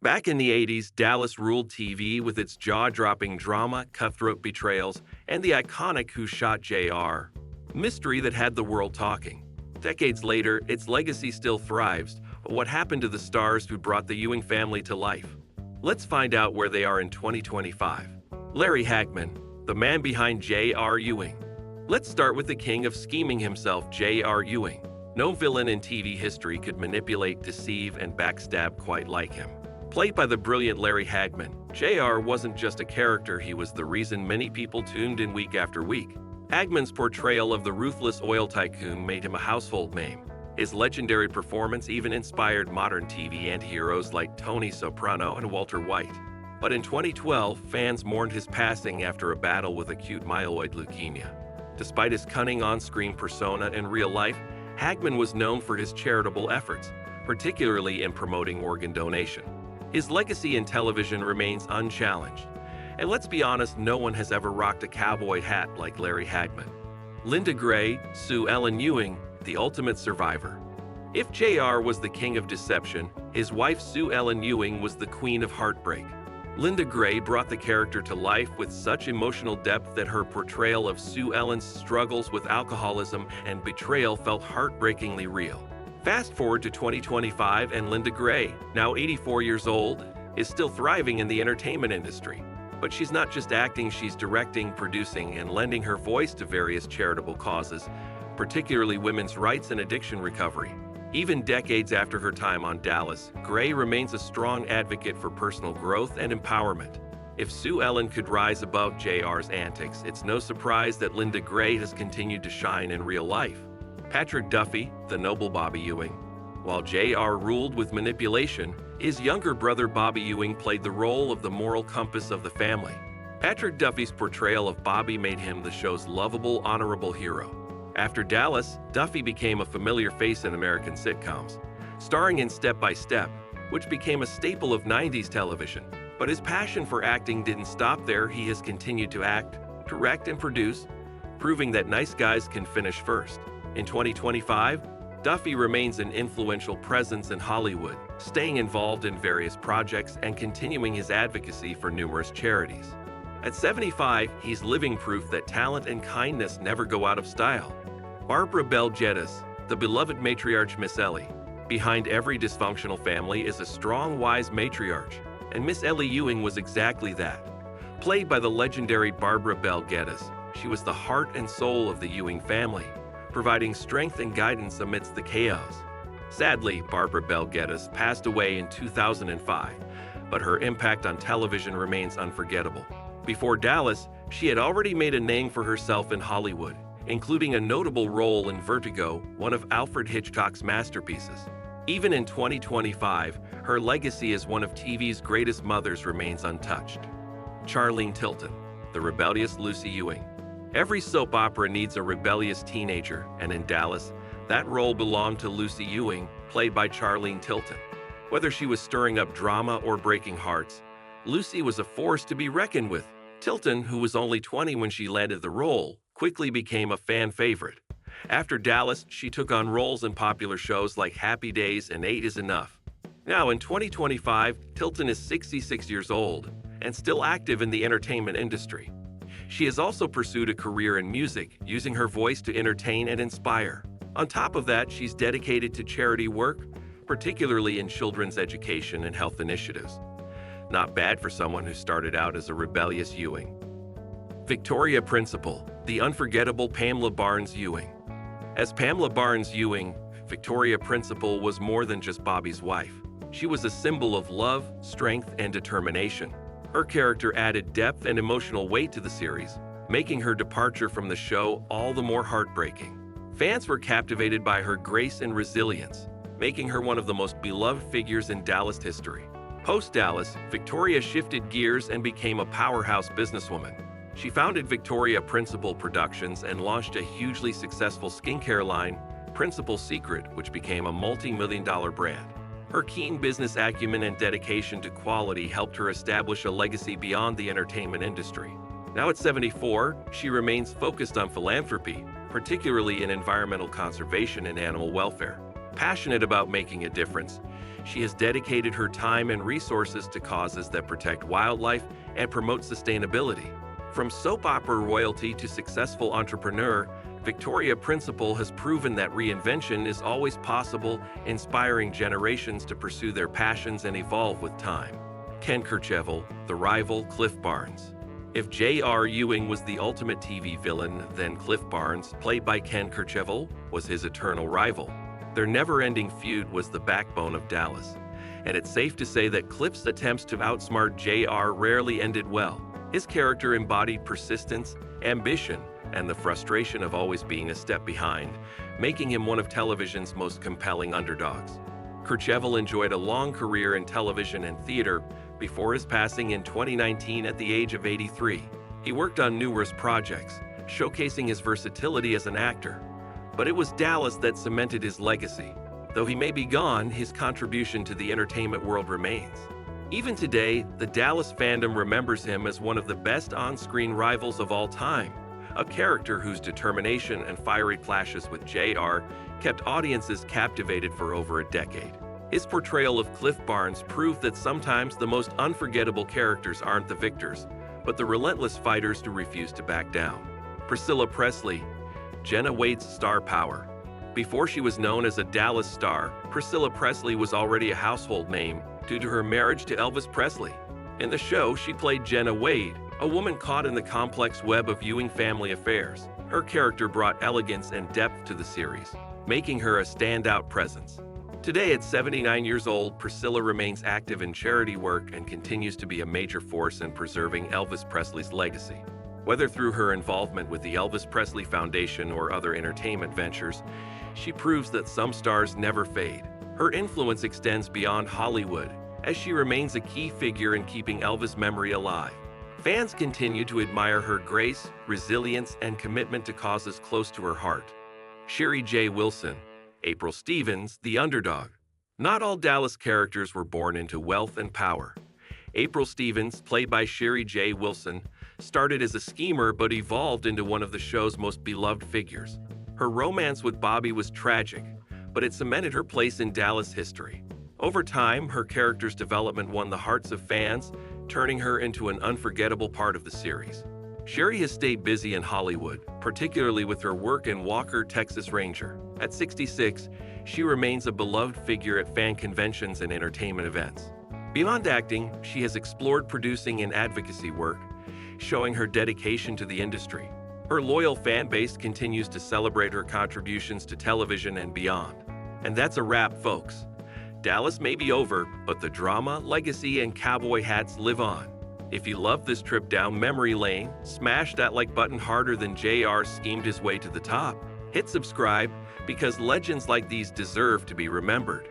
Back in the 80s, Dallas ruled TV with its jaw-dropping drama, cutthroat betrayals, and the iconic Who Shot JR mystery that had the world talking. Decades later, its legacy still thrives, but what happened to the stars who brought the Ewing family to life? Let's find out where they are in 2025. Larry Hagman, the man behind J.R. Ewing. Let's start with the king of scheming himself, J.R. Ewing. No villain in TV history could manipulate, deceive, and backstab quite like him. Played by the brilliant Larry Hagman, JR wasn't just a character, he was the reason many people tuned in week after week. Hagman's portrayal of the ruthless oil tycoon made him a household name. His legendary performance even inspired modern TV anti-heroes like Tony Soprano and Walter White. But in 2012, fans mourned his passing after a battle with acute myeloid leukemia. Despite his cunning on-screen persona in real life, Hagman was known for his charitable efforts, particularly in promoting organ donation. His legacy in television remains unchallenged. And let's be honest, no one has ever rocked a cowboy hat like Larry Hagman. Linda Gray, Sue Ellen Ewing, the ultimate survivor. If JR was the king of deception, his wife Sue Ellen Ewing was the queen of heartbreak. Linda Gray brought the character to life with such emotional depth that her portrayal of Sue Ellen's struggles with alcoholism and betrayal felt heartbreakingly real. Fast forward to 2025 and Linda Gray, now 84 years old, is still thriving in the entertainment industry. But she's not just acting, she's directing, producing, and lending her voice to various charitable causes, particularly women's rights and addiction recovery. Even decades after her time on Dallas, Gray remains a strong advocate for personal growth and empowerment. If Sue Ellen could rise above JR's antics, it's no surprise that Linda Gray has continued to shine in real life. Patrick Duffy, the noble Bobby Ewing. While JR ruled with manipulation, his younger brother Bobby Ewing played the role of the moral compass of the family. Patrick Duffy's portrayal of Bobby made him the show's lovable, honorable hero. After Dallas, Duffy became a familiar face in American sitcoms, starring in Step by Step, which became a staple of 90s television. But his passion for acting didn't stop there. He has continued to act, direct, and produce, proving that nice guys can finish first. In 2025, Duffy remains an influential presence in Hollywood, staying involved in various projects and continuing his advocacy for numerous charities. At 75, he's living proof that talent and kindness never go out of style. Barbara Bel Geddes, the beloved matriarch Miss Ellie. Behind every dysfunctional family is a strong, wise matriarch, and Miss Ellie Ewing was exactly that. Played by the legendary Barbara Bel Geddes, she was the heart and soul of the Ewing family, providing strength and guidance amidst the chaos. Sadly, Barbara Bel Geddes passed away in 2005, but her impact on television remains unforgettable. Before Dallas, she had already made a name for herself in Hollywood, including a notable role in Vertigo, one of Alfred Hitchcock's masterpieces. Even in 2025, her legacy as one of TV's greatest mothers remains untouched. Charlene Tilton, the rebellious Lucy Ewing. Every soap opera needs a rebellious teenager, and in Dallas, that role belonged to Lucy Ewing, played by Charlene Tilton. Whether she was stirring up drama or breaking hearts, Lucy was a force to be reckoned with. Tilton, who was only 20 when she landed the role, quickly became a fan favorite. After Dallas, she took on roles in popular shows like Happy Days and 8 is Enough. Now in 2025, Tilton is 66 years old and still active in the entertainment industry. She has also pursued a career in music, using her voice to entertain and inspire. On top of that, she's dedicated to charity work, particularly in children's education and health initiatives. Not bad for someone who started out as a rebellious Ewing. Victoria Principal, the unforgettable Pamela Barnes Ewing. As Pamela Barnes Ewing, Victoria Principal was more than just Bobby's wife. She was a symbol of love, strength, and determination. Her character added depth and emotional weight to the series, making her departure from the show all the more heartbreaking. Fans were captivated by her grace and resilience, making her one of the most beloved figures in Dallas history. Post-Dallas, Victoria shifted gears and became a powerhouse businesswoman. She founded Victoria Principal Productions and launched a hugely successful skincare line, Principal Secret, which became a multi-million-dollar brand. Her keen business acumen and dedication to quality helped her establish a legacy beyond the entertainment industry. Now at 74, she remains focused on philanthropy, particularly in environmental conservation and animal welfare. Passionate about making a difference, she has dedicated her time and resources to causes that protect wildlife and promote sustainability. From soap opera royalty to successful entrepreneur, Victoria Principal has proven that reinvention is always possible, inspiring generations to pursue their passions and evolve with time. Ken Kercheval, the rival Cliff Barnes. If J.R. Ewing was the ultimate TV villain, then Cliff Barnes, played by Ken Kercheval, was his eternal rival. Their never-ending feud was the backbone of Dallas, and it's safe to say that Cliff's attempts to outsmart J.R. rarely ended well. His character embodied persistence, ambition, and the frustration of always being a step behind, making him one of television's most compelling underdogs. Kercheval enjoyed a long career in television and theater before his passing in 2019 at the age of 83. He worked on numerous projects, showcasing his versatility as an actor. But it was Dallas that cemented his legacy. Though he may be gone, his contribution to the entertainment world remains. Even today, the Dallas fandom remembers him as one of the best on-screen rivals of all time, a character whose determination and fiery clashes with JR kept audiences captivated for over a decade. His portrayal of Cliff Barnes proved that sometimes the most unforgettable characters aren't the victors, but the relentless fighters who refuse to back down. Priscilla Presley, Jenna Wade's star power. Before she was known as a Dallas star, Priscilla Presley was already a household name due to her marriage to Elvis Presley. In the show, she played Jenna Wade, a woman caught in the complex web of Ewing family affairs. Her character brought elegance and depth to the series, making her a standout presence. Today, at 79 years old, Priscilla remains active in charity work and continues to be a major force in preserving Elvis Presley's legacy. Whether through her involvement with the Elvis Presley Foundation or other entertainment ventures, she proves that some stars never fade. Her influence extends beyond Hollywood, as she remains a key figure in keeping Elvis' memory alive. Fans continue to admire her grace, resilience, and commitment to causes close to her heart. Sherry J. Wilson, April Stevens, the underdog. Not all Dallas characters were born into wealth and power. April Stevens, played by Sherry J. Wilson, started as a schemer but evolved into one of the show's most beloved figures. Her romance with Bobby was tragic, but it cemented her place in Dallas history. Over time, her character's development won the hearts of fans, turning her into an unforgettable part of the series. Sherry has stayed busy in Hollywood, particularly with her work in Walker, Texas Ranger. At 66, she remains a beloved figure at fan conventions and entertainment events. Beyond acting, she has explored producing and advocacy work, showing her dedication to the industry. Her loyal fan base continues to celebrate her contributions to television and beyond. And that's a wrap, folks. Dallas may be over, but the drama, legacy, and cowboy hats live on. If you love this trip down memory lane, smash that like button harder than JR schemed his way to the top. Hit subscribe, because legends like these deserve to be remembered.